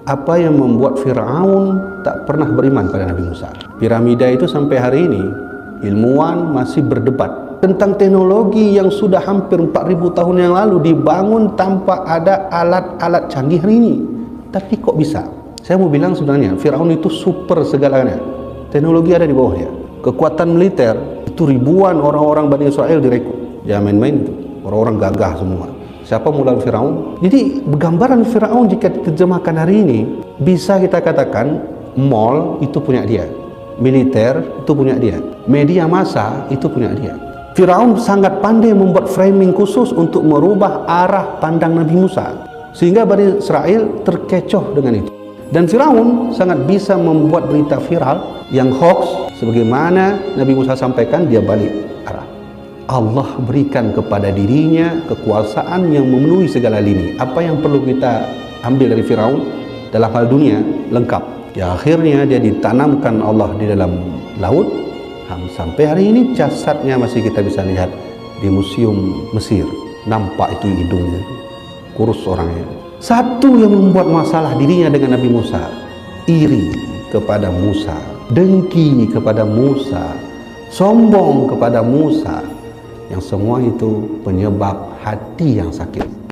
apa yang membuat Firaun tak pernah beriman pada Nabi Musa. Piramida itu sampai hari ini ilmuwan masih berdebat tentang teknologi yang sudah hampir 4000 tahun yang lalu dibangun tanpa ada alat-alat canggih hari ini. Tapi kok bisa? Saya mau bilang sebenarnya Firaun itu super segalanya. Teknologi ada di bawah dia. Kekuatan militer itu ribuan orang-orang Bani Israel direkrut. Jangan main-main itu. Orang-orang gagah semua. Siapa mula Firaun? Jadi gambaran Firaun jika diterjemahkan hari ini bisa kita katakan mall itu punya dia, militer itu punya dia, media massa itu punya dia. Firaun sangat pandai membuat framing khusus untuk merubah arah pandang Nabi Musa sehingga Bani Israel terkecoh dengan itu. Dan Firaun sangat bisa membuat berita viral yang hoax sebagaimana Nabi Musa sampaikan, dia balik arah. Allah berikan kepada dirinya kekuasaan yang memenuhi segala lini. Apa yang perlu kita ambil dari Firaun dalam hal dunia lengkap. Ya akhirnya dia ditanamkan Allah di dalam laut. Sampai hari ini jasadnya masih kita bisa lihat di museum Mesir. Nampak itu hidungnya, kurus orangnya. Satu yang membuat masalah dirinya dengan Nabi Musa, iri kepada Musa, dengki kepada Musa, sombong kepada Musa. Yang semua itu penyebab hati yang sakit.